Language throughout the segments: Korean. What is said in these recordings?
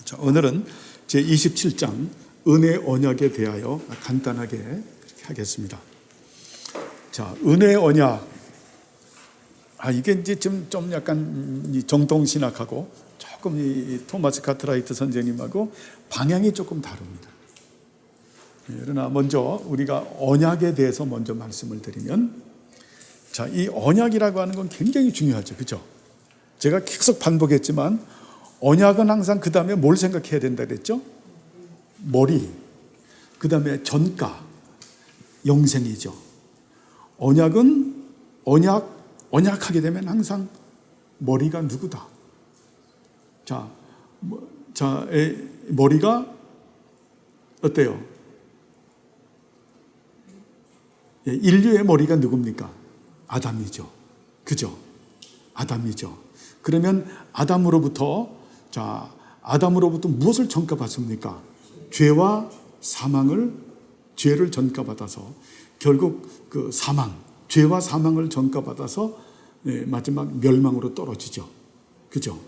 자, 오늘은 제27장 은혜 언약에 대하여 간단하게 하겠습니다. 자, 은혜 언약. 이게 이제 좀 약간 정통신학하고 조금 이 토마스 카트라이트 선생님하고 방향이 조금 다릅니다. 그러나 먼저 우리가 언약에 대해서 먼저 말씀을 드리면, 자, 이 언약이라고 하는 건 굉장히 중요하죠. 그죠? 제가 계속 반복했지만 언약은 항상 그 다음에 뭘 생각해야 된다 그랬죠? 머리, 그 다음에 전가, 영생이죠. 언약은 언약하게 되면 항상 머리가 누구다. 머리가 어때요? 인류의 머리가 누굽니까? 아담이죠. 그죠? 아담이죠. 그러면 아담으로부터 무엇을 전가받습니까? 죄와 죄를 전가받아서 결국 그 죄와 사망을 전가받아서 마지막 멸망으로 떨어지죠. 그죠?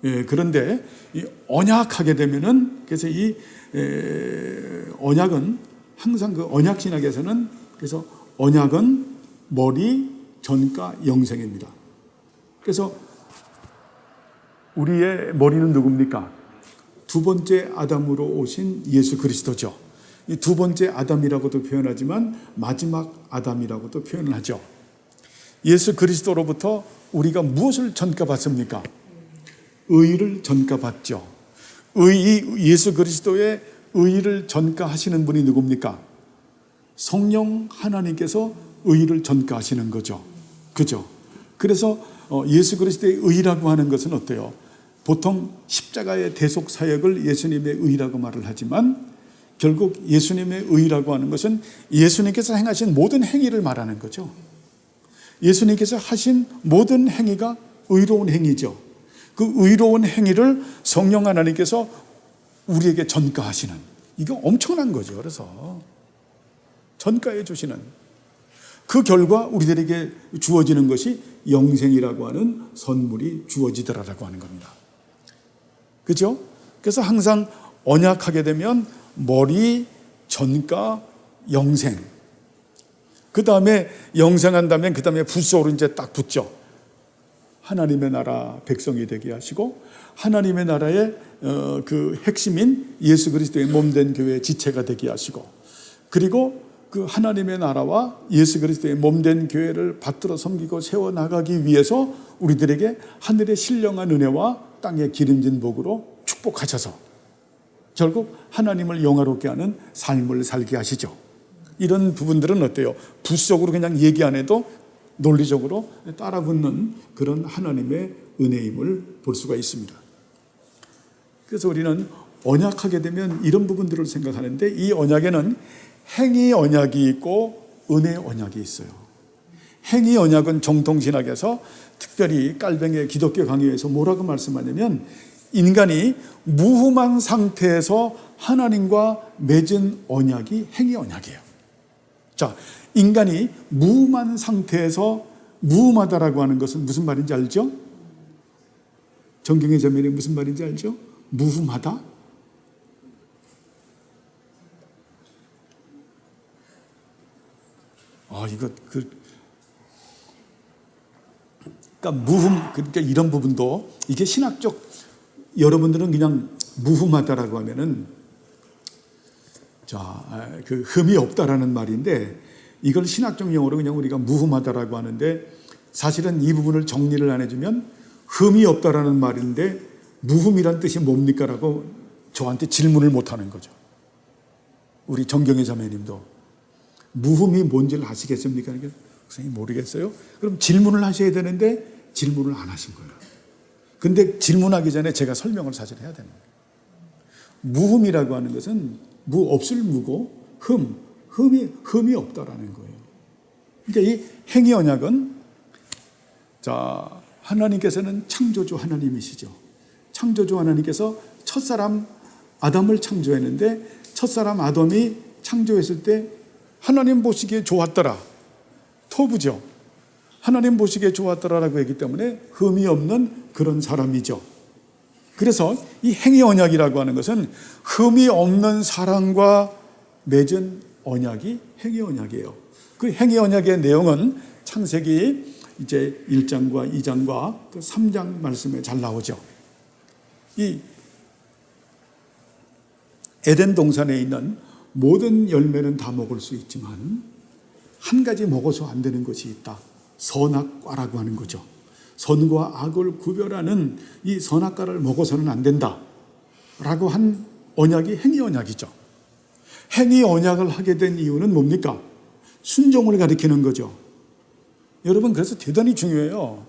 그런데 이 언약하게 되면은, 그래서 이 언약은 항상 그 언약 신학에서는, 그래서 언약은 머리, 전가, 영생입니다. 그래서 우리의 머리는 누굽니까? 두 번째 아담으로 오신 예수 그리스도죠. 이 두 번째 아담이라고도 표현하지만 마지막 아담이라고도 표현을 하죠. 예수 그리스도로부터 우리가 무엇을 전가받습니까? 의를 전가받죠. 예수 그리스도의 의를 전가하시는 분이 누굽니까? 성령 하나님께서 의를 전가하시는 거죠. 그죠? 그래서 예수 그리스도의 의라고 하는 것은 어때요? 보통 십자가의 대속 사역을 예수님의 의라고 말을 하지만, 결국 예수님의 의라고 하는 것은 예수님께서 행하신 모든 행위를 말하는 거죠. 예수님께서 하신 모든 행위가 의로운 행위죠. 그 의로운 행위를 성령 하나님께서 우리에게 전가하시는, 이거 엄청난 거죠. 그래서 전가해 주시는 그 결과 우리들에게 주어지는 것이 영생이라고 하는 선물이 주어지더라라고 하는 겁니다. 그렇죠? 그래서 항상 언약하게 되면 머리, 전가, 영생. 그 다음에 영생한 다음에 그 다음에 부속으로 이제 딱 붙죠. 하나님의 나라 백성이 되게 하시고, 하나님의 나라의 그 핵심인 예수 그리스도의 몸된 교회의 지체가 되게 하시고, 그리고 그 하나님의 나라와 예수 그리스도의 몸된 교회를 받들어 섬기고 세워나가기 위해서 우리들에게 하늘의 신령한 은혜와 땅의 기름진 복으로 축복하셔서 결국 하나님을 영화롭게 하는 삶을 살게 하시죠. 이런 부분들은 어때요? 부수적으로 그냥 얘기 안 해도 논리적으로 따라붙는 그런 하나님의 은혜임을 볼 수가 있습니다. 그래서 우리는 언약하게 되면 이런 부분들을 생각하는데, 이 언약에는 행위 언약이 있고 은혜 언약이 있어요. 행위 언약은 정통신학에서, 특별히 깔뱅의 기독교 강의에서 뭐라고 말씀하냐면, 인간이 무흠한 상태에서 하나님과 맺은 언약이 행위 언약이에요. 자, 인간이 무흠한 상태에서, 무흠하다라고 하는 것은 무슨 말인지 알죠? 정경의 자매이 무슨 말인지 알죠? 무흠하다? 그러니까 이런 부분도, 이게 신학적, 여러분들은 그냥 무흠하다라고 하면은, 그 흠이 없다라는 말인데, 이걸 신학적 용어로 그냥 우리가 무흠하다라고 하는데, 사실은 이 부분을 정리를 안 해주면 흠이 없다라는 말인데 무흠이란 뜻이 뭡니까? 라고 저한테 질문을 못 하는 거죠. 우리 정경의 자매님도 무흠이 뭔지를 아시겠습니까? 선생님 모르겠어요? 그럼 질문을 하셔야 되는데 질문을 안 하신 거예요. 근데 질문하기 전에 제가 설명을 사실 해야 되는 거예요. 무흠이라고 하는 것은 없을 무고 흠이 없다라는 거예요. 그러니까 이 행위 언약은, 하나님께서는 창조주 하나님이시죠. 창조주 하나님께서 첫사람 아담을 창조했는데, 첫사람 아담이 창조했을 때 하나님 보시기에 좋았더라. 토부죠. 하나님 보시기에 좋았더라라고 했기 때문에 흠이 없는 그런 사람이죠. 그래서 이 행위 언약이라고 하는 것은 흠이 없는 사람과 맺은 언약이 행위 언약이에요. 그 행위 언약의 내용은 창세기 이제 1장과 2장과 그 3장 말씀에 잘 나오죠. 이 에덴 동산에 있는 모든 열매는 다 먹을 수 있지만 한 가지 먹어서 안 되는 것이 있다. 선악과라고 하는 거죠. 선과 악을 구별하는 이 선악과를 먹어서는 안 된다 라고 한 언약이 행위 언약이죠. 행위 언약을 하게 된 이유는 뭡니까? 순종을 가리키는 거죠. 여러분, 그래서 대단히 중요해요.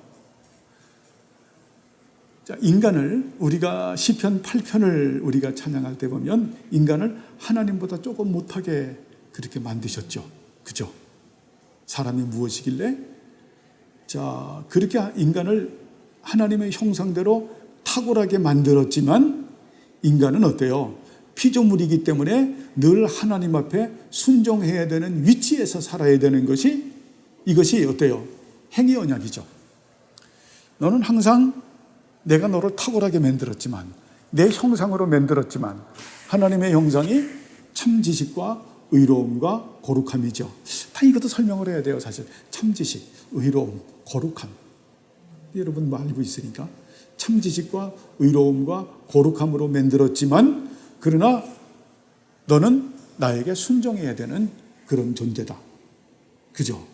자, 인간을 우리가 시편 8편을 우리가 찬양할 때 보면 인간을 하나님보다 조금 못하게 그렇게 만드셨죠. 그죠? 사람이 무엇이길래? 자, 그렇게 인간을 하나님의 형상대로 탁월하게 만들었지만 인간은 어때요? 피조물이기 때문에 늘 하나님 앞에 순종해야 되는 위치에서 살아야 되는 것이 이것이 어때요? 행위 언약이죠. 너는 항상 내가 너를 탁월하게 만들었지만 내 형상으로 만들었지만 하나님의 형상이 참 지식과 의로움과 거룩함이죠. 다 이것도 설명을 해야 돼요. 사실 참 지식, 의로움, 거룩함. 여러분 뭐 알고 있으니까 참 지식과 의로움과 거룩함으로 만들었지만 그러나 너는 나에게 순종해야 되는 그런 존재다. 그죠?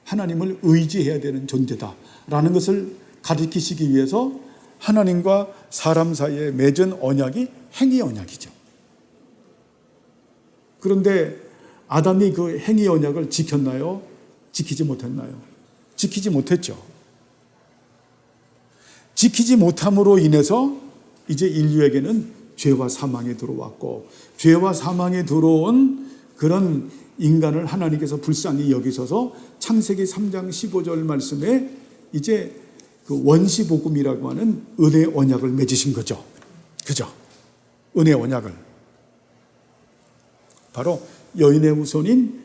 하나님을 의지해야 되는 존재다 라는 것을 가르치시기 위해서 하나님과 사람 사이에 맺은 언약이 행위 언약이죠. 그런데 아담이 그 행위 언약을 지켰나요? 지키지 못했나요? 지키지 못했죠. 지키지 못함으로 인해서 이제 인류에게는 죄와 사망이 들어왔고 죄와 사망이 들어온 그런 인간을 하나님께서 불쌍히 여기셔서 창세기 3장 15절 말씀에 이제 그 원시복음이라고 하는 은혜 언약을 맺으신 거죠. 그죠? 은혜 언약을. 바로 여인의 후손인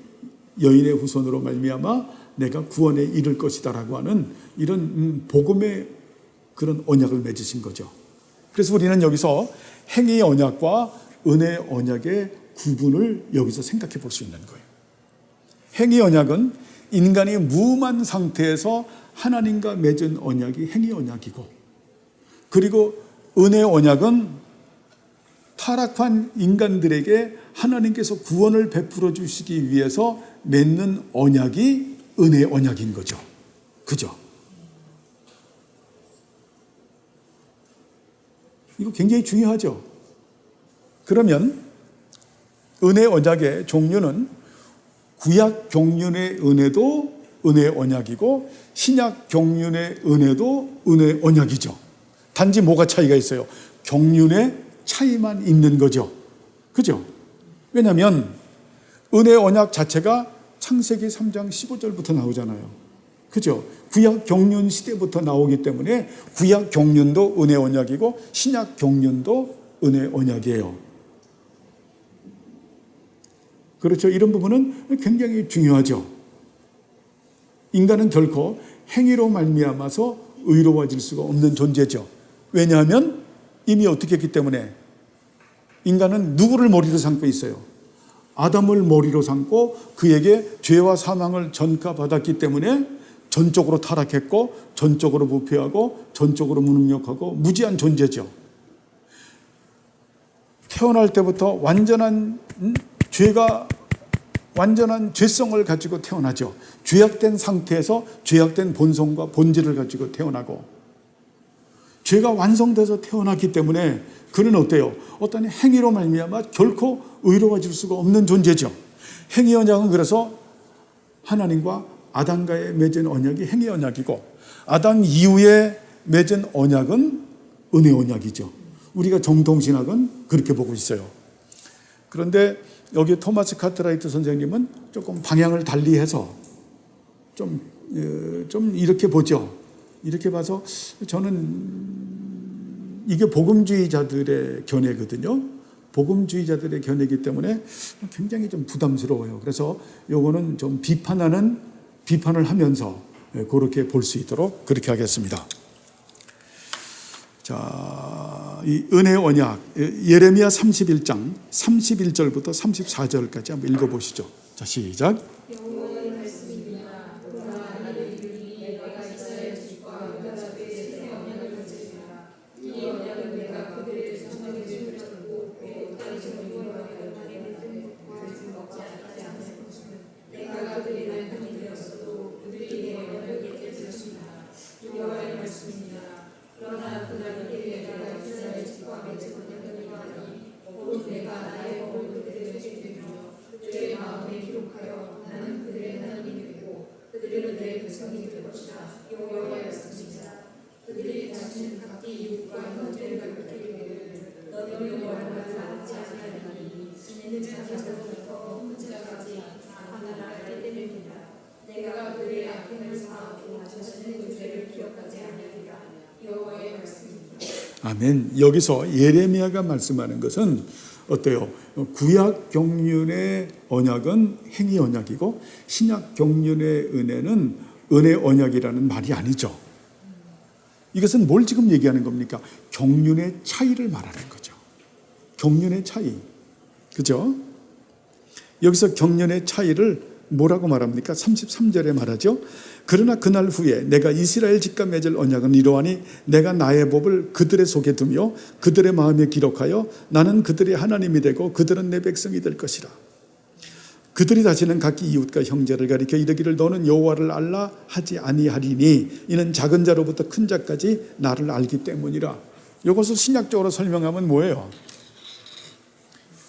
여인의 후손으로 말미암아 내가 구원에 이를 것이다라고 하는 이런 복음의 그런 언약을 맺으신 거죠. 그래서 우리는 여기서 행위 언약과 은혜 언약의 구분을 여기서 생각해 볼 수 있는 거예요. 행위 언약은 인간이 무음한 상태에서 하나님과 맺은 언약이 행위 언약이고, 그리고 은혜 언약은 타락한 인간들에게 하나님께서 구원을 베풀어 주시기 위해서 맺는 언약이 은혜 언약인 거죠. 그죠? 이거 굉장히 중요하죠. 그러면 은혜 언약의 종류는 구약 경륜의 은혜도 은혜 언약이고 신약 경륜의 은혜도 은혜 언약이죠. 단지 뭐가 차이가 있어요? 경륜의 차이만 있는 거죠. 그죠? 왜냐하면 은혜 언약 자체가 창세기 3장 15절부터 나오잖아요. 그죠? 구약 경륜 시대부터 나오기 때문에 구약 경륜도 은혜 언약이고 신약 경륜도 은혜 언약이에요. 그렇죠? 이런 부분은 굉장히 중요하죠. 인간은 결코 행위로 말미암아서 의로워질 수가 없는 존재죠. 왜냐하면 이미 어떻게 했기 때문에 인간은 누구를 머리로 삼고 있어요? 아담을 머리로 삼고 그에게 죄와 사망을 전가받았기 때문에 전적으로 타락했고 전적으로 부패하고 전적으로 무능력하고 무지한 존재죠. 태어날 때부터 완전한 죄성을 가지고 태어나죠. 죄악된 상태에서 죄악된 본성과 본질을 가지고 태어나고 죄가 완성돼서 태어났기 때문에 그는 어때요? 어떤 행위로 말미암아 결코 의로워질 수가 없는 존재죠. 행위 언약은 그래서 하나님과 아담과의 맺은 언약이 행위 언약이고 아담 이후에 맺은 언약은 은혜 언약이죠. 우리가 정통신학은 그렇게 보고 있어요. 그런데 여기 토마스 카트라이트 선생님은 조금 방향을 달리해서 좀 이렇게 보죠. 이렇게 봐서 저는 이게 복음주의자들의 견해거든요. 복음주의자들의 견해이기 때문에 굉장히 좀 부담스러워요. 그래서 요거는 좀 비판을 하면서 그렇게 볼 수 있도록 그렇게 하겠습니다. 자, 이 은혜 언약 예레미야 31장 31절부터 34절까지 한번 읽어보시죠. 자, 시작. 아멘. 여기서 예레미야가 말씀하는 것은 어때요? 구약 경륜의 언약은 행위 언약이고 신약 경륜의 은혜는 은혜 언약이라는 말이 아니죠. 이것은 뭘 지금 얘기하는 겁니까? 경륜의 차이를 말하는 거죠. 경륜의 차이. 그죠? 여기서 경륜의 차이를 뭐라고 말합니까? 33절에 말하죠. 그러나 그날 후에 내가 이스라엘 집과 맺을 언약은 이러하니 내가 나의 법을 그들의 속에 두며 그들의 마음에 기록하여 나는 그들의 하나님이 되고 그들은 내 백성이 될 것이라. 그들이 다시는 각기 이웃과 형제를 가리켜 이르기를 너는 여호와를 알라 하지 아니하리니 이는 작은 자로부터 큰 자까지 나를 알기 때문이라. 이것을 신약적으로 설명하면 뭐예요?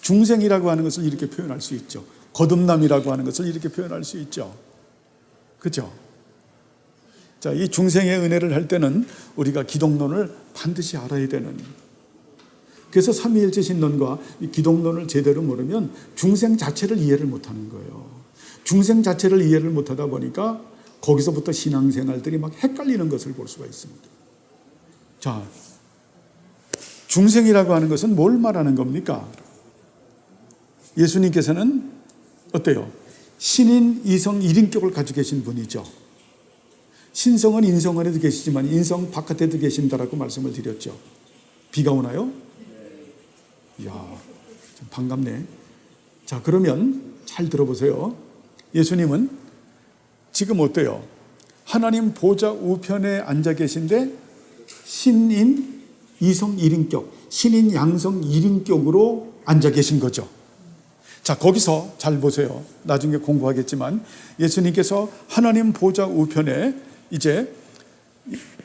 중생이라고 하는 것을 이렇게 표현할 수 있죠. 거듭남이라고 하는 것을 이렇게 표현할 수 있죠. 그렇죠? 자, 이 중생의 은혜를 할 때는 우리가 기독론을 반드시 알아야 되는. 그래서 삼위일체 신론과 이 기독론을 제대로 모르면 중생 자체를 이해를 못하는 거예요. 중생 자체를 이해를 못하다 보니까 거기서부터 신앙생활들이 막 헷갈리는 것을 볼 수가 있습니다. 자, 중생이라고 하는 것은 뭘 말하는 겁니까? 예수님께서는 어때요? 신인, 이성, 일인격을 가지고 계신 분이죠. 신성은 인성 안에도 계시지만 인성 바깥에도 계신다라고 말씀을 드렸죠. 비가 오나요? 이야, 좀 반갑네. 자, 그러면 잘 들어보세요. 예수님은 지금 어때요? 하나님 보좌 우편에 앉아 계신데 신인, 이성, 일인격, 신인, 양성, 일인격으로 앉아 계신 거죠. 자, 거기서 잘 보세요. 나중에 공부하겠지만 예수님께서 하나님 보좌 우편에 이제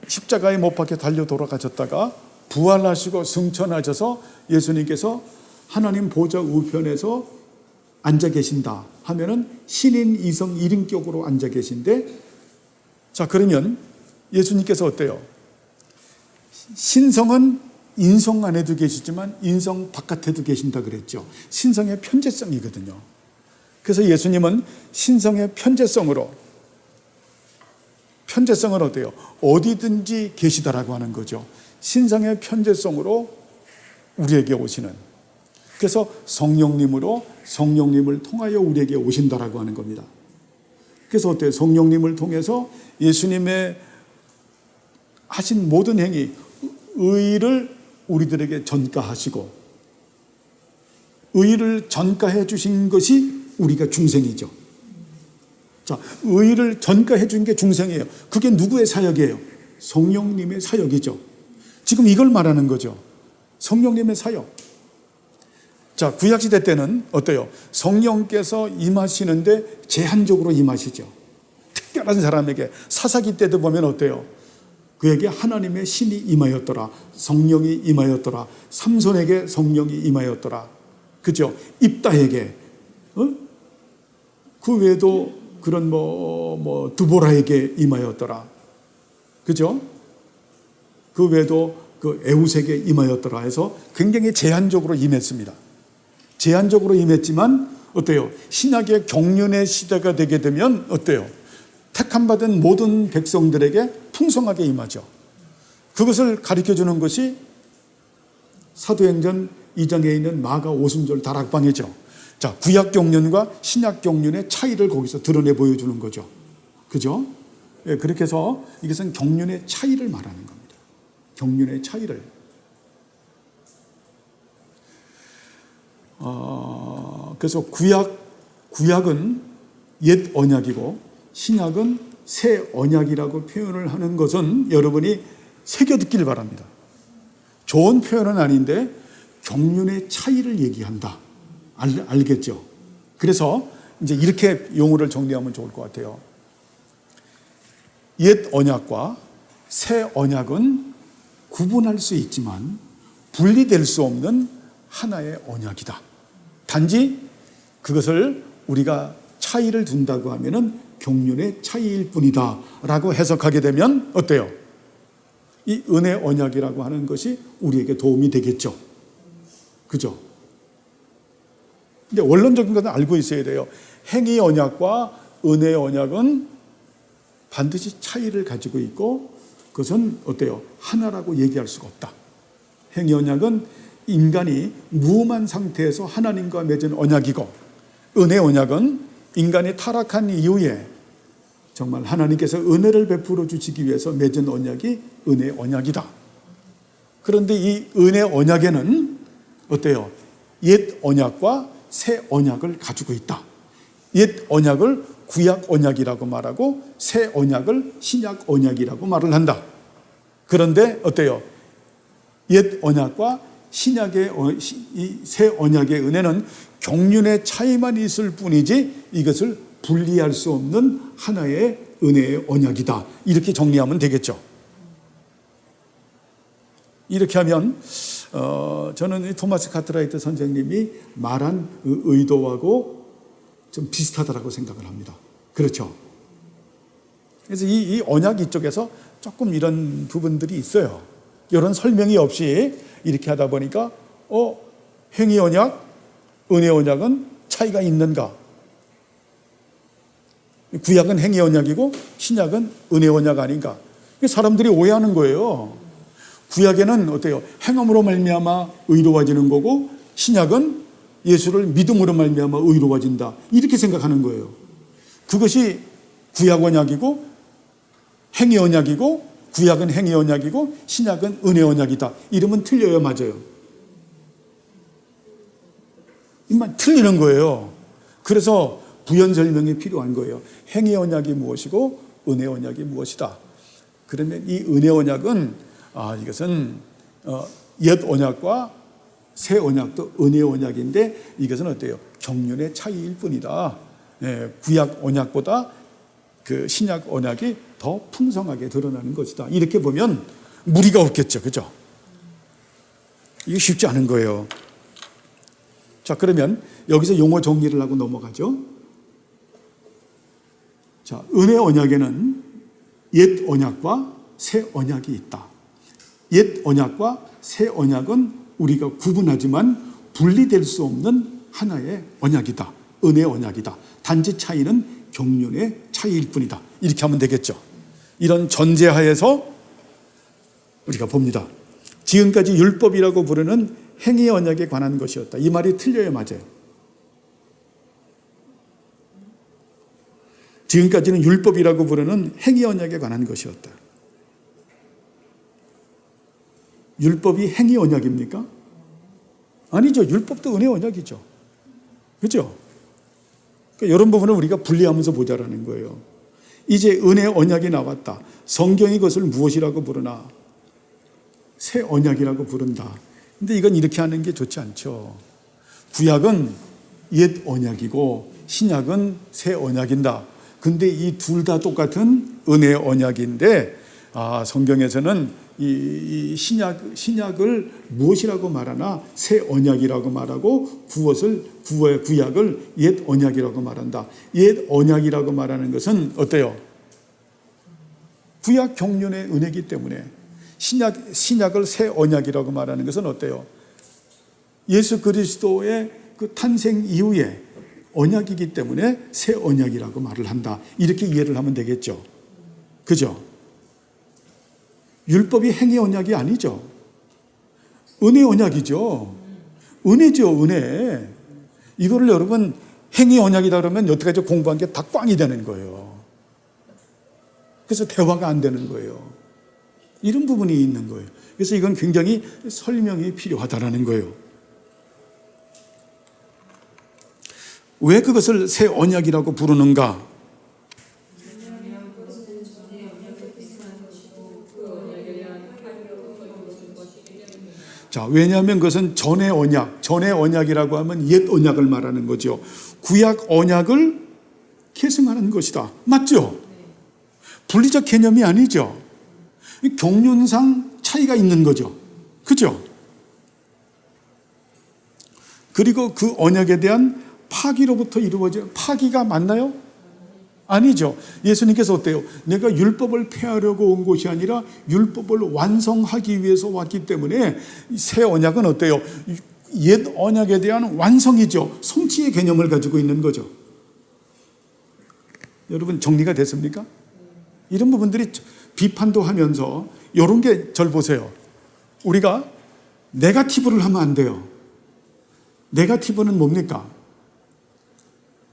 십자가에 못 박혀 달려 돌아가셨다가 부활하시고 승천하셔서 예수님께서 하나님 보좌 우편에서 앉아 계신다 하면은 신인, 이성, 일인격으로 앉아 계신데, 자, 그러면 예수님께서 어때요? 신성은 인성 안에도 계시지만 인성 바깥에도 계신다 그랬죠. 신성의 편재성이거든요. 그래서 예수님은 신성의 편재성을 어때요? 어디든지 계시다라고 하는 거죠. 신성의 편재성으로 우리에게 오시는. 그래서 성령님을 통하여 우리에게 오신다라고 하는 겁니다. 그래서 어때요? 성령님을 통해서 예수님의 하신 모든 행위, 의를 우리들에게 전가하시고, 의를 전가해 주신 것이 우리가 중생이죠. 자, 의를 전가해 준 게 중생이에요. 그게 누구의 사역이에요? 성령님의 사역이죠. 지금 이걸 말하는 거죠. 성령님의 사역. 자, 구약시대 때는 어때요? 성령께서 임하시는데 제한적으로 임하시죠. 특별한 사람에게. 사사기 때도 보면 어때요? 그에게 하나님의 신이 임하였더라. 성령이 임하였더라. 삼손에게 성령이 임하였더라. 그죠? 입다에게. 그 외에도 그런 드보라에게 임하였더라. 그죠? 그 외에도 그 에웃에게 임하였더라 해서 굉장히 제한적으로 임했습니다. 제한적으로 임했지만 어때요? 신약의 경륜의 시대가 되게 되면 어때요? 택함받은 모든 백성들에게 풍성하게 임하죠. 그것을 가르쳐주는 것이 사도행전 2장에 있는 마가 오순절 다락방이죠. 자, 구약 경륜과 신약 경륜의 차이를 거기서 드러내 보여주는 거죠. 그죠? 예, 그렇게 해서 이것은 경륜의 차이를 말하는 겁니다. 경륜의 차이를. 그래서 구약은 옛 언약이고 신약은 새 언약이라고 표현을 하는 것은 여러분이 새겨듣길 바랍니다. 좋은 표현은 아닌데 경륜의 차이를 얘기한다. 알겠죠? 그래서 이제 이렇게 용어를 정리하면 좋을 것 같아요. 옛 언약과 새 언약은 구분할 수 있지만 분리될 수 없는 하나의 언약이다. 단지 그것을 우리가 차이를 둔다고 하면은 경륜의 차이일 뿐이다 라고 해석하게 되면 어때요? 이 은혜 언약이라고 하는 것이 우리에게 도움이 되겠죠. 그죠? 근데 원론적인 것은 알고 있어야 돼요. 행위 언약과 은혜 언약은 반드시 차이를 가지고 있고 그것은 어때요? 하나라고 얘기할 수가 없다. 행위 언약은 인간이 무험한 상태에서 하나님과 맺은 언약이고 은혜 언약은 인간이 타락한 이후에 정말 하나님께서 은혜를 베풀어 주시기 위해서 맺은 언약이 은혜 언약이다. 그런데 이 은혜 언약에는 어때요? 옛 언약과 새 언약을 가지고 있다. 옛 언약을 구약 언약이라고 말하고 새 언약을 신약 언약이라고 말을 한다. 그런데 어때요? 옛 언약과 신약의 이 새 언약의 은혜는 경륜의 차이만 있을 뿐이지 이것을 분리할 수 없는 하나의 은혜의 언약이다. 이렇게 정리하면 되겠죠. 이렇게 하면 저는 토마스 카트라이트 선생님이 말한 의도하고 좀 비슷하다고 생각을 합니다. 그렇죠. 그래서 이 언약 이쪽에서 조금 이런 부분들이 있어요. 이런 설명이 없이 이렇게 하다 보니까 행위 언약, 은혜 언약은 차이가 있는가? 구약은 행위 언약이고 신약은 은혜 언약 아닌가? 사람들이 오해하는 거예요. 구약에는 어때요? 행함으로 말미암아 의로워지는 거고 신약은 예수를 믿음으로 말미암아 의로워진다. 이렇게 생각하는 거예요. 그것이 구약 언약이고 행위 언약이고 구약은 행위 언약이고 신약은 은혜 언약이다. 이러면 틀려요, 맞아요? 이만 틀리는 거예요. 그래서 부연 설명이 필요한 거예요. 행위 언약이 무엇이고 은혜 언약이 무엇이다. 그러면 이 은혜 언약은 이것은 옛 언약과 새 언약도 은혜 언약인데 이것은 어때요? 경륜의 차이일 뿐이다. 구약 언약보다 그 신약 언약이 더 풍성하게 드러나는 것이다. 이렇게 보면 무리가 없겠죠. 그죠? 이게 쉽지 않은 거예요. 자, 그러면 여기서 용어 정리를 하고 넘어가죠. 자, 은혜 언약에는 옛 언약과 새 언약이 있다. 옛 언약과 새 언약은 우리가 구분하지만 분리될 수 없는 하나의 언약이다. 은혜 언약이다. 단지 차이는 경륜의 차이일 뿐이다. 이렇게 하면 되겠죠. 이런 전제하에서 우리가 봅니다. 지금까지 율법이라고 부르는 행위 언약에 관한 것이었다. 이 말이 틀려요, 맞아요? 지금까지는 율법이라고 부르는 행위 언약에 관한 것이었다. 율법이 행위 언약입니까? 아니죠. 율법도 은혜 언약이죠. 그렇죠? 그러니까 이런 부분을 우리가 분리하면서 보자라는 거예요. 이제 은혜 언약이 나왔다. 성경이 그것을 무엇이라고 부르나? 새 언약이라고 부른다. 근데 이건 이렇게 하는 게 좋지 않죠. 구약은 옛 언약이고 신약은 새 언약인다. 근데 이 둘 다 똑같은 은혜 언약인데 성경에서는 이 신약을 무엇이라고 말하나? 새 언약이라고 말하고 구약을 옛 언약이라고 말한다. 옛 언약이라고 말하는 것은 어때요? 구약 경륜의 은혜이기 때문에 신약을 새 언약이라고 말하는 것은 어때요? 예수 그리스도의 그 탄생 이후에 언약이기 때문에 새 언약이라고 말을 한다. 이렇게 이해를 하면 되겠죠. 그죠? 율법이 행위 언약이 아니죠. 은혜 언약이죠. 은혜죠, 은혜. 이거를 여러분 행위 언약이다 그러면 여태까지 공부한 게 다 꽝이 되는 거예요. 그래서 대화가 안 되는 거예요. 이런 부분이 있는 거예요. 그래서 이건 굉장히 설명이 필요하다라는 거예요. 왜 그것을 새 언약이라고 부르는가? 자, 왜냐하면 그것은 전의 언약이라고 하면 옛 언약을 말하는 거죠. 구약 언약을 계승하는 것이다. 맞죠? 분리적 개념이 아니죠. 경륜상 차이가 있는 거죠. 그죠? 그리고 그 언약에 대한 파기로부터 이루어진, 파기가 맞나요? 아니죠. 예수님께서 어때요? 내가 율법을 폐하려고 온 것이 아니라 율법을 완성하기 위해서 왔기 때문에 새 언약은 어때요? 옛 언약에 대한 완성이죠. 성취의 개념을 가지고 있는 거죠. 여러분 정리가 됐습니까? 이런 부분들이 비판도 하면서 이런 게 절 보세요. 우리가 네거티브를 하면 안 돼요. 네거티브는 뭡니까?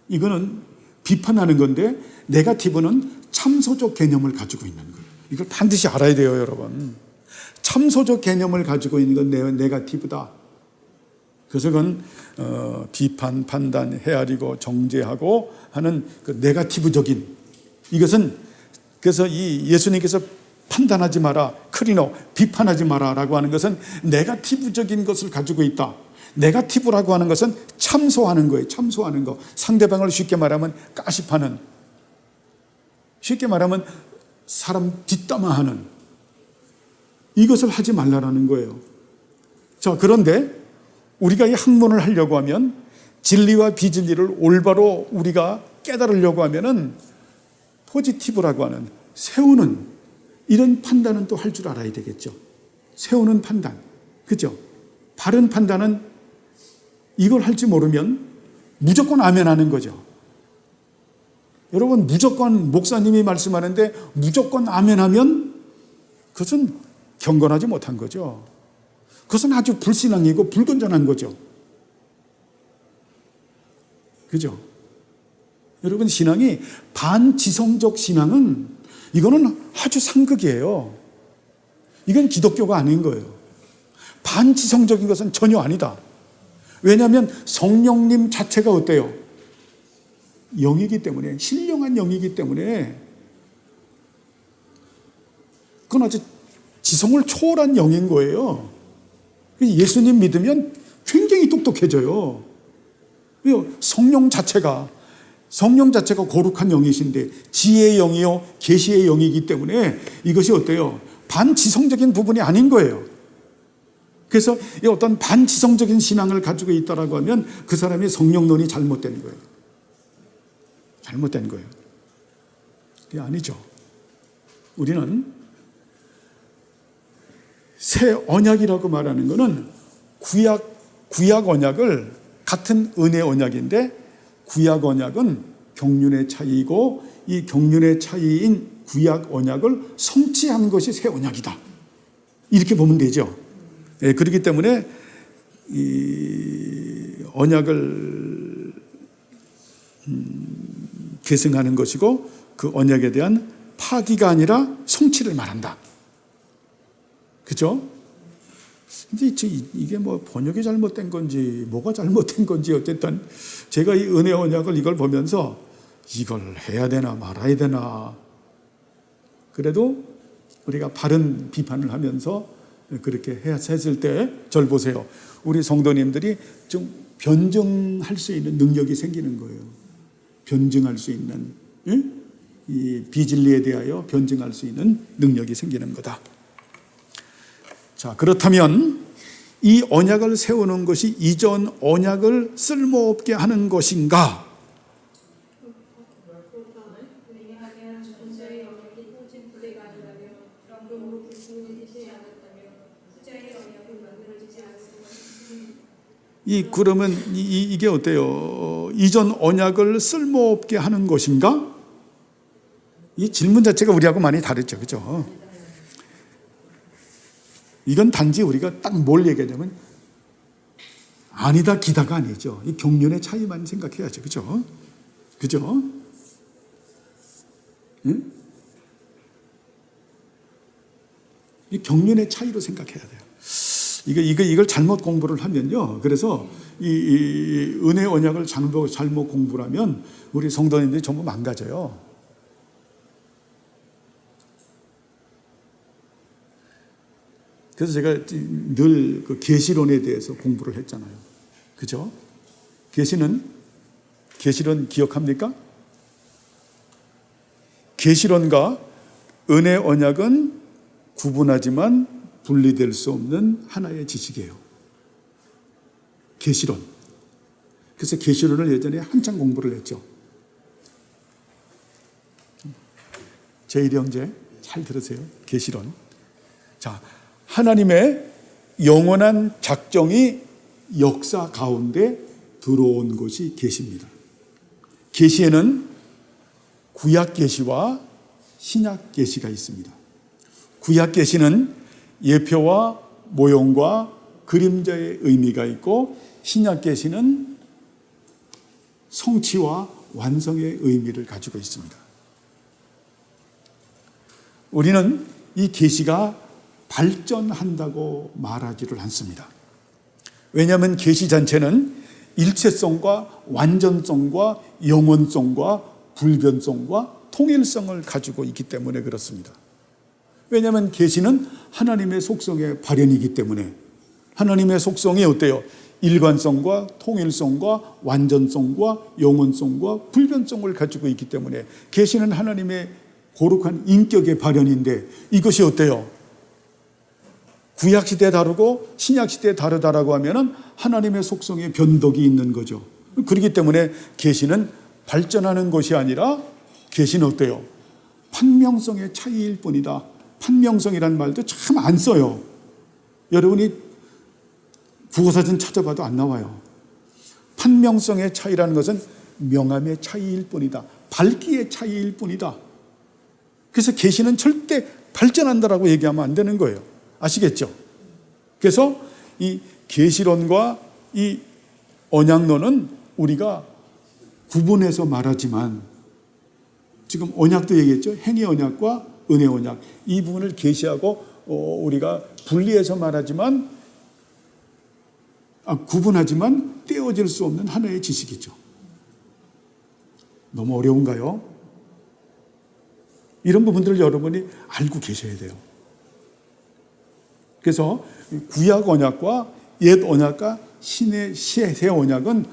이거는 비판하는 건데 네거티브는 참소적 개념을 가지고 있는 거예요. 이걸 반드시 알아야 돼요, 여러분. 참소적 개념을 가지고 있는 건 네거티브다. 그래서 그건 비판, 판단, 헤아리고 정죄하고 하는 그 네거티브적인, 이것은 그래서 이 예수님께서 판단하지 마라, 크리노, 비판하지 마라라고 하는 것은 네거티브적인 것을 가지고 있다. 네거티브라고 하는 것은 참소하는 거예요. 참소하는 거. 상대방을 쉽게 말하면 가십하는, 쉽게 말하면 사람 뒷담화하는, 이것을 하지 말라라는 거예요. 자, 그런데 우리가 이 학문을 하려고 하면, 진리와 비진리를 올바로 우리가 깨달으려고 하면은 포지티브라고 하는, 세우는 이런 판단은 또 할 줄 알아야 되겠죠. 세우는 판단, 그죠? 바른 판단은 이걸 할지 모르면 무조건 아멘하는 거죠. 여러분, 무조건 목사님이 말씀하는데 무조건 아멘하면 그것은 경건하지 못한 거죠. 그것은 아주 불신앙이고 불건전한 거죠. 그죠? 여러분, 신앙이 반지성적 신앙은 이거는 아주 상극이에요. 이건 기독교가 아닌 거예요. 반지성적인 것은 전혀 아니다. 왜냐하면 성령님 자체가 어때요? 영이기 때문에, 신령한 영이기 때문에, 그건 아주 지성을 초월한 영인 거예요. 예수님 믿으면 굉장히 똑똑해져요. 성령 자체가 거룩한 영이신데 지혜의 영이요 계시의 영이기 때문에 이것이 어때요? 반지성적인 부분이 아닌 거예요. 그래서 이 어떤 반지성적인 신앙을 가지고 있다라고 하면 그 사람의 성령론이 잘못된 거예요. 잘못된 거예요. 그게 아니죠. 우리는 새 언약이라고 말하는 것은 구약 언약을, 같은 은혜 언약인데 구약 언약은 경륜의 차이이고 이 경륜의 차이인 구약 언약을 성취한 것이 새 언약이다. 이렇게 보면 되죠. 예, 그렇기 때문에 이 언약을 계승하는 것이고 그 언약에 대한 파기가 아니라 성취를 말한다. 그렇죠? 근데 이게 뭐 번역이 잘못된 건지 뭐가 잘못된 건지 어쨌든 제가 이 은혜 언약을 이걸 보면서 이걸 해야 되나 말아야 되나, 그래도 우리가 바른 비판을 하면서 그렇게 했을 때 절 보세요. 우리 성도님들이 좀 변증할 수 있는 능력이 생기는 거예요. 변증할 수 있는, 이 비진리에 대하여 변증할 수 있는 능력이 생기는 거다. 자, 그렇다면 이 언약을 세우는 것이 이전 언약을 쓸모없게 하는 것인가? 그러면 이게 어때요? 이전 언약을 쓸모없게 하는 것인가? 이 질문 자체가 우리하고 많이 다르죠. 그죠? 이건 단지 우리가 딱 뭘 얘기하냐면 아니다 기다가 아니죠. 이 경륜의 차이만 생각해야죠. 그죠? 그죠? 응? 이 경륜의 차이로 생각해야 돼요. 이걸 잘못 공부를 하면요. 그래서 이 은혜 언약을 잘못 공부를 하면 우리 성도님들이 전부 망가져요. 그래서 제가 늘 그 계시론에 대해서 공부를 했잖아요. 그죠? 계시론 기억합니까? 계시론과 은혜 언약은 구분하지만 분리될 수 없는 하나의 지식이에요. 계시론. 그래서 계시론을 예전에 한참 공부를 했죠. 제1 형제 잘 들으세요. 계시론. 자, 하나님의 영원한 작정이 역사 가운데 들어온 것이 계시입니다. 계시에는 구약 계시와 신약 계시가 있습니다. 구약 계시는 예표와 모형과 그림자의 의미가 있고, 신약 계시는 성취와 완성의 의미를 가지고 있습니다. 우리는 이 계시가 발전한다고 말하지를 않습니다. 왜냐하면 계시 자체는 일체성과 완전성과 영원성과 불변성과 통일성을 가지고 있기 때문에 그렇습니다. 왜냐하면 계시는 하나님의 속성의 발현이기 때문에. 하나님의 속성이 어때요? 일관성과 통일성과 완전성과 영원성과 불변성을 가지고 있기 때문에 계시는 하나님의 거룩한 인격의 발현인데, 이것이 어때요? 구약시대에 다르고 신약시대에 다르다라고 하면은 하나님의 속성의 변덕이 있는 거죠. 그렇기 때문에 계시는 발전하는 것이 아니라, 계시는 어때요? 판명성의 차이일 뿐이다. 판명성이라는 말도 참 안 써요. 여러분이 국어사전 찾아봐도 안 나와요. 판명성의 차이라는 것은 명암의 차이일 뿐이다. 밝기의 차이일 뿐이다. 그래서 계시는 절대 발전한다라고 얘기하면 안 되는 거예요. 아시겠죠? 그래서 이 계시론과 이 언약론은 우리가 구분해서 말하지만, 지금 언약도 얘기했죠. 행위 언약과 은혜 언약, 이 부분을 계시하고 우리가 분리해서 말하지만, 구분하지만 떼어질 수 없는 하나의 지식이죠. 너무 어려운가요? 이런 부분들을 여러분이 알고 계셔야 돼요. 그래서 구약 언약과 옛 언약과 새 언약은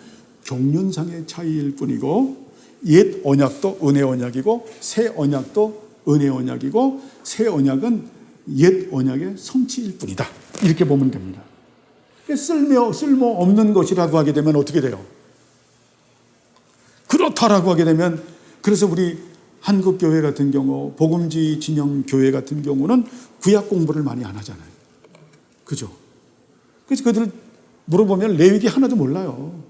경륜상의 차이일 뿐이고, 옛 언약도 은혜 언약이고 새 언약도 은혜 언약이고, 새 언약은 옛 언약의 성취일 뿐이다. 이렇게 보면 됩니다. 쓸모없는 것이라고 하게 되면 어떻게 돼요? 그렇다라고 하게 되면, 그래서 우리 한국교회 같은 경우, 복음지 진영 교회 같은 경우는 구약 공부를 많이 안 하잖아요. 그죠? 그래서 그들 물어보면 레위기 하나도 몰라요.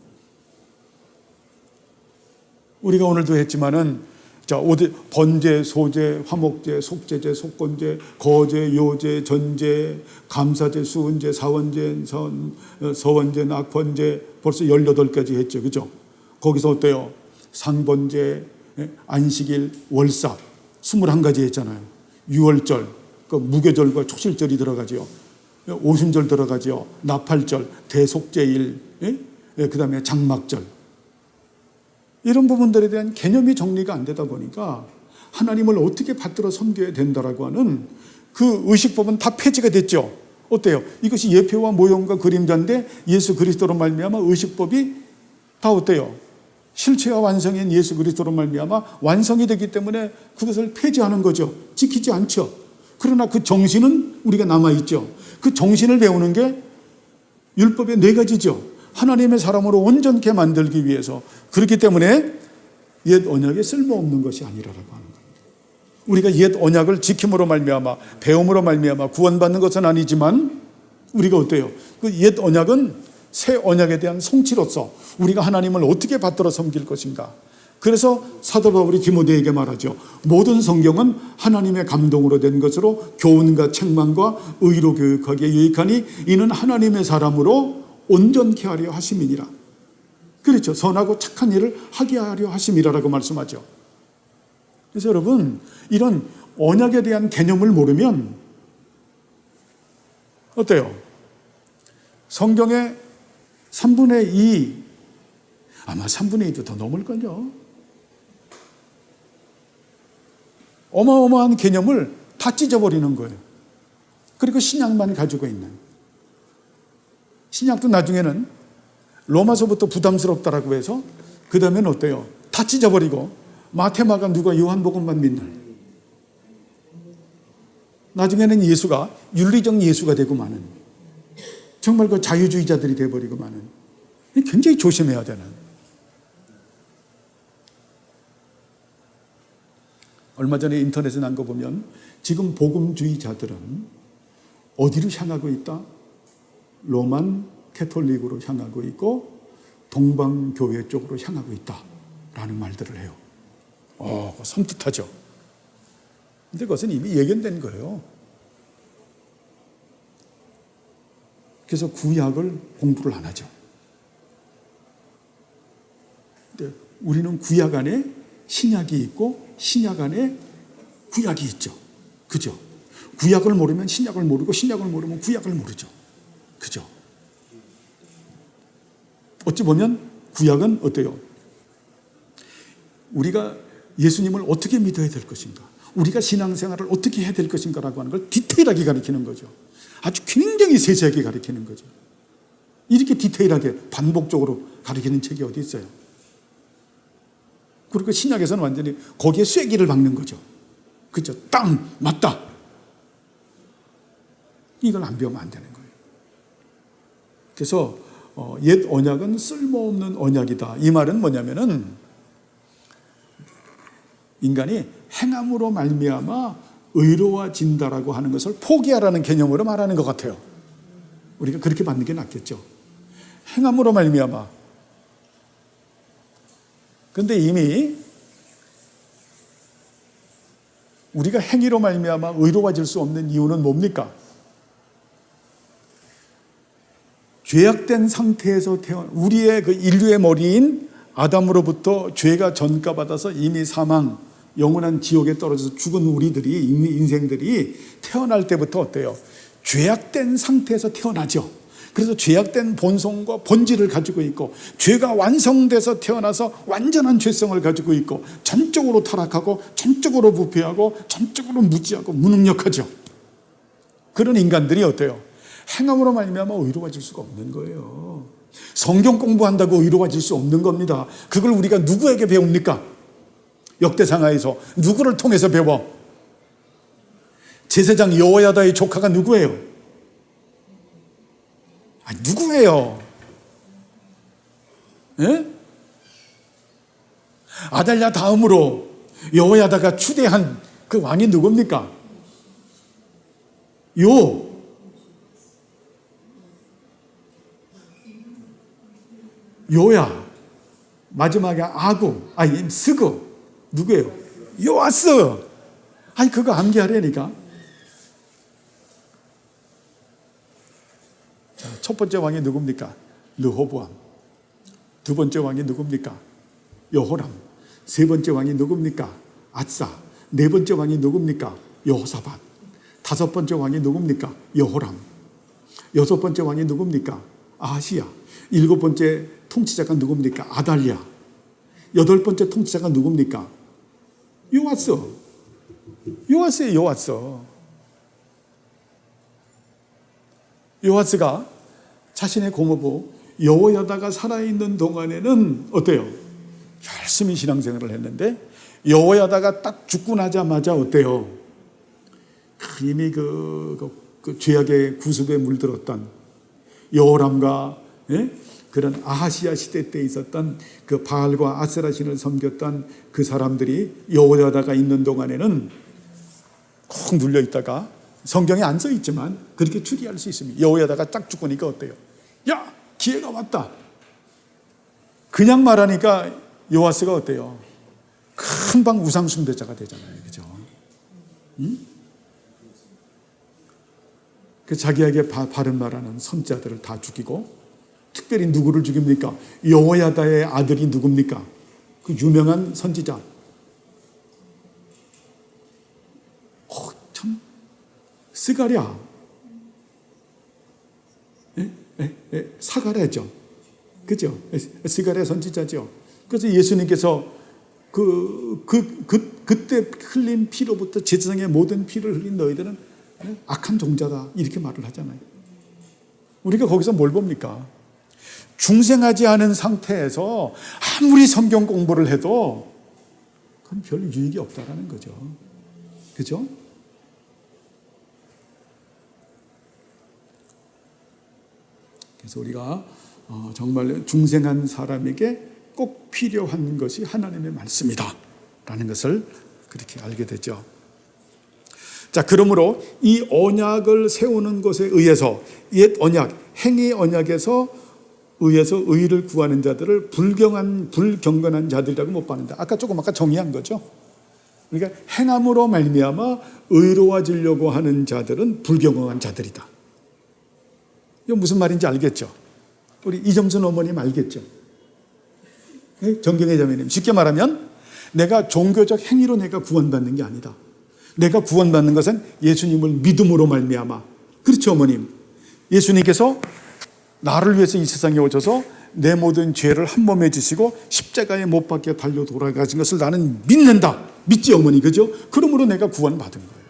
우리가 오늘도 했지만은, 자, 번제, 소제, 화목제, 속제제, 속건제, 거제, 요제, 전제, 감사제, 수은제, 사원제, 서원제, 낙번제, 벌써 18가지 했죠. 그죠? 거기서 어때요? 상번제, 안식일, 월삭 21가지 했잖아요. 유월절, 그 무교절과 초실절이 들어가죠. 오순절 들어가죠. 나팔절, 대속제일, 그 다음에 장막절. 이런 부분들에 대한 개념이 정리가 안 되다 보니까 하나님을 어떻게 받들어 섬겨야 된다라고 하는 그 의식법은 다 폐지가 됐죠. 어때요? 이것이 예표와 모형과 그림자인데, 예수 그리스도로 말미암아 의식법이 다 어때요? 실체와 완성인 예수 그리스도로 말미암아 완성이 되기 때문에 그것을 폐지하는 거죠. 지키지 않죠. 그러나 그 정신은 우리가 남아있죠. 그 정신을 배우는 게 율법의 4가지죠. 하나님의 사람으로 온전케 만들기 위해서. 그렇기 때문에 옛 언약에 쓸모없는 것이 아니라고 하는 겁니다. 우리가 옛 언약을 지킴으로 말미암아, 배움으로 말미암아 구원받는 것은 아니지만, 우리가 어때요? 그 옛 언약은 새 언약에 대한 성취로서 우리가 하나님을 어떻게 받들어 섬길 것인가. 그래서 사도 바울이 디모데에게 말하죠. 모든 성경은 하나님의 감동으로 된 것으로 교훈과 책망과 의로 교육하기에 유익하니 이는 하나님의 사람으로 온전케 하려 하심이니라. 그렇죠. 선하고 착한 일을 하게 하려 하심이라라고 말씀하죠. 그래서 여러분, 이런 언약에 대한 개념을 모르면 어때요? 성경의 3분의 2, 아마 3분의 2도 더 넘을걸요. 어마어마한 개념을 다 찢어버리는 거예요. 그리고 신약만 가지고 있는. 신약도 나중에는 로마서부터 부담스럽다라고 해서 그 다음에는 어때요? 다 찢어버리고 마태, 마가, 누가, 요한복음만 믿는. 나중에는 예수가 윤리적 예수가 되고 마는, 정말 그 자유주의자들이 되어버리고 마는. 굉장히 조심해야 되는. 얼마 전에 인터넷에 난 거 보면 지금 복음주의자들은 어디로 향하고 있다? 로만 캐톨릭으로 향하고 있고 동방교회 쪽으로 향하고 있다라는 말들을 해요. 섬뜩하죠. 근데 그것은 이미 예견된 거예요. 그래서 구약을 공부를 안 하죠. 근데 우리는 구약 안에 신약이 있고 신약 안에 구약이 있죠. 그죠? 구약을 모르면 신약을 모르고 신약을 모르면 구약을 모르죠. 그죠? 어찌 보면 구약은 어때요? 우리가 예수님을 어떻게 믿어야 될 것인가, 우리가 신앙생활을 어떻게 해야 될 것인가라고 하는 걸 디테일하게 가르치는 거죠. 아주 굉장히 세세하게 가르치는 거죠. 이렇게 디테일하게 반복적으로 가르치는 책이 어디 있어요? 그리고 신약에서는 완전히 거기에 쐐기를 박는 거죠. 그죠? 땅 맞다. 이걸 안 배우면 안 되는 거예요. 그래서 옛 언약은 쓸모없는 언약이다. 이 말은 뭐냐면은 인간이 행함으로 말미암아 의로워진다라고 하는 것을 포기하라는 개념으로 말하는 것 같아요. 우리가 그렇게 받는 게 낫겠죠. 행함으로 말미암아. 그런데 이미 우리가 행위로 말미암아 의로워질 수 없는 이유는 뭡니까? 죄악된 상태에서 우리의 그 인류의 머리인 아담으로부터 죄가 전가받아서 이미 사망, 영원한 지옥에 떨어져서 죽은 우리들이, 인생들이 태어날 때부터 어때요? 죄악된 상태에서 태어나죠. 그래서 죄악된 본성과 본질을 가지고 있고, 죄가 완성돼서 태어나서 완전한 죄성을 가지고 있고, 전적으로 타락하고 전적으로 부패하고 전적으로 무지하고 무능력하죠. 그런 인간들이 어때요? 행함으로 말미암아 의로워질 수가 없는 거예요. 성경 공부한다고 의로워질 수 없는 겁니다. 그걸 우리가 누구에게 배웁니까? 역대상하에서 누구를 통해서 배워? 제사장 여호야다의 조카가 누구예요? 누구예요? 예? 아달랴 다음으로 여호야다가 추대한 그 왕이 누굽니까? 요야, 마지막에 스그, 누구예요? 요아스. 그거 암기하려니까. 자, 첫 번째 왕이 누굽니까? 르호보암. 두 번째 왕이 누굽니까? 여호람. 세 번째 왕이 누굽니까? 아사. 네 번째 왕이 누굽니까? 여호사밧. 다섯 번째 왕이 누굽니까? 여호람. 여섯 번째 왕이 누굽니까? 아하시야. 일곱 번째 통치자가 누굽니까? 아달랴. 여덟 번째 통치자가 누굽니까? 요아스. 요아스예요, 요아스. 요아스가 자신의 고모부 여호야다가 살아있는 동안에는 어때요? 열심히 신앙생활을 했는데 여호야다가 딱 죽고 나자마자 어때요? 이미 그 죄악의 구습에 물들었던 여호람과 그런 아하시아 시대 때 있었던 그 바알과 아세라 신을 섬겼던 그 사람들이 여호야다가 있는 동안에는 콕 눌려 있다가, 성경에 안 써 있지만 그렇게 추리할 수 있습니다. 여호야다가 딱 죽으니까 어때요? 야, 기회가 왔다. 그냥 말하니까 요아스가 어때요? 금방 우상 숭배자가 되잖아요. 그죠? 그 자기에게 바른 말하는 선자들을 다 죽이고, 특별히 누구를 죽입니까? 여호야다의 아들이 누굽니까? 그 유명한 선지자. 참 스가랴. 사가랴죠. 그죠? 스가랴 선지자죠. 그래서 예수님께서 그때 흘린 피로부터 제사장의 모든 피를 흘린 너희들은 악한 종자다. 이렇게 말을 하잖아요. 우리가 거기서 뭘 봅니까? 중생하지 않은 상태에서 아무리 성경 공부를 해도 그건 별 유익이 없다라는 거죠. 그죠? 그래서 우리가 정말 중생한 사람에게 꼭 필요한 것이 하나님의 말씀이다 라는 것을 그렇게 알게 되죠. 자, 그러므로 이 언약을 세우는 것에 의해서 옛 언약, 행위 언약에서 의해서 의를 구하는 자들을 불경건한 자들이라고 못 봤는데 아까 정의한 거죠. 그러니까 행함으로 말미암아 의로워지려고 하는 자들은 불경건한 자들이다. 이거 무슨 말인지 알겠죠? 우리 이점순 어머님 알겠죠? 정경의 자매님, 쉽게 말하면 내가 종교적 행위로 내가 구원받는 게 아니다. 내가 구원받는 것은 예수님을 믿음으로 말미암아. 그렇죠, 어머님? 예수님께서 나를 위해서 이 세상에 오셔서 내 모든 죄를 한 몸에 지시고 십자가에 못 박혀 달려 돌아가신 것을 나는 믿는다. 믿지, 어머니? 그죠? 그러므로 내가 구원받은 거예요.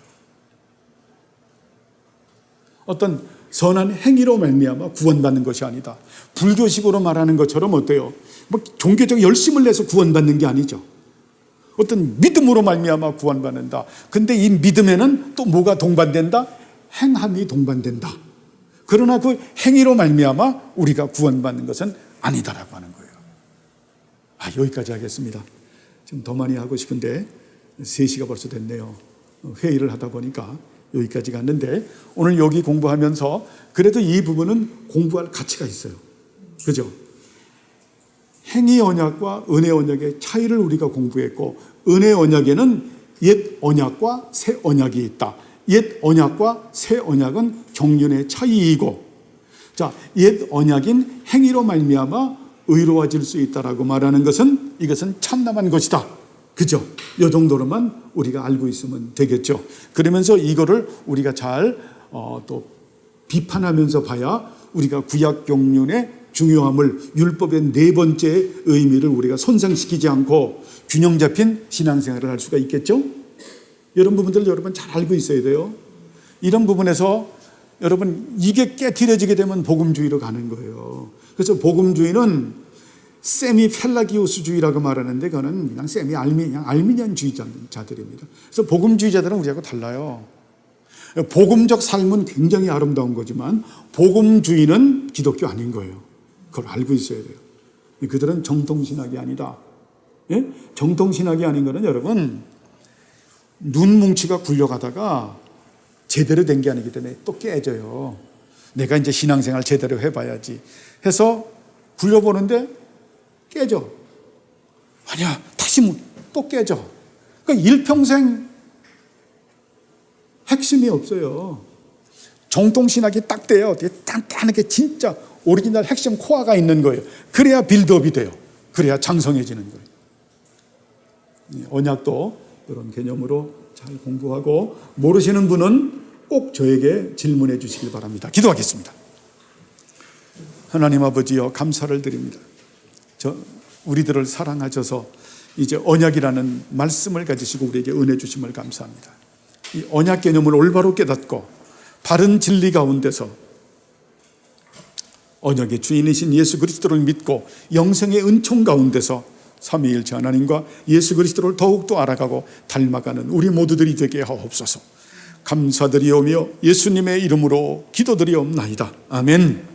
어떤 선한 행위로 말미암아 구원받는 것이 아니다. 불교식으로 말하는 것처럼 어때요? 뭐 종교적 열심을 내서 구원받는 게 아니죠. 어떤 믿음으로 말미암아 구원받는다. 근데 이 믿음에는 또 뭐가 동반된다? 행함이 동반된다. 그러나 그 행위로 말미암아 우리가 구원받는 것은 아니다라고 하는 거예요. 여기까지 하겠습니다. 지금 더 많이 하고 싶은데 3시가 벌써 됐네요. 회의를 하다 보니까 여기까지 갔는데 오늘 여기 공부하면서 그래도 이 부분은 공부할 가치가 있어요. 그죠? 행위 언약과 은혜 언약의 차이를 우리가 공부했고, 은혜 언약에는 옛 언약과 새 언약이 있다. 옛 언약과 새 언약은 경륜의 차이이고, 자, 옛 언약인 행위로 말미암아 의로워질 수 있다라고 말하는 것은 이것은 참남한 것이다. 그죠? 이 정도로만 우리가 알고 있으면 되겠죠. 그러면서 이거를 우리가 잘 또 비판하면서 봐야 우리가 구약 경륜의 중요함을, 율법의 4번째 의미를 우리가 손상시키지 않고 균형 잡힌 신앙생활을 할 수가 있겠죠. 이런 부분들 여러분 잘 알고 있어야 돼요. 이런 부분에서 여러분 이게 깨트려지게 되면 복음주의로 가는 거예요. 그래서 복음주의는 세미 펠라기우스주의라고 말하는데 그거는 그냥 세미 알미니안주의자들입니다. 그래서 복음주의자들은 우리하고 달라요. 복음적 삶은 굉장히 아름다운 거지만 복음주의는 기독교 아닌 거예요. 그걸 알고 있어야 돼요. 그들은 정통신학이 아니다. 예? 정통신학이 아닌 거는 여러분 눈뭉치가 굴려가다가 제대로 된 게 아니기 때문에 또 깨져요. 내가 이제 신앙생활 제대로 해봐야지 해서 굴려보는데 깨져. 아니야, 다시 또 깨져. 그러니까 일평생 핵심이 없어요. 정통신학이 딱 돼요. 단단하게 진짜 오리지널 핵심 코어가 있는 거예요. 그래야 빌드업이 돼요. 그래야 장성해지는 거예요. 언약도 이런 개념으로 잘 공부하고 모르시는 분은 꼭 저에게 질문해 주시길 바랍니다. 기도하겠습니다. 하나님 아버지여, 감사를 드립니다. 우리들을 사랑하셔서 이제 언약이라는 말씀을 가지시고 우리에게 은혜 주심을 감사합니다. 이 언약 개념을 올바로 깨닫고 바른 진리 가운데서 언약의 주인이신 예수 그리스도를 믿고 영생의 은총 가운데서 삼위일체 하나님과 예수 그리스도를 더욱더 알아가고 닮아가는 우리 모두들이 되게 하옵소서. 감사드리오며 예수님의 이름으로 기도드리옵나이다. 아멘.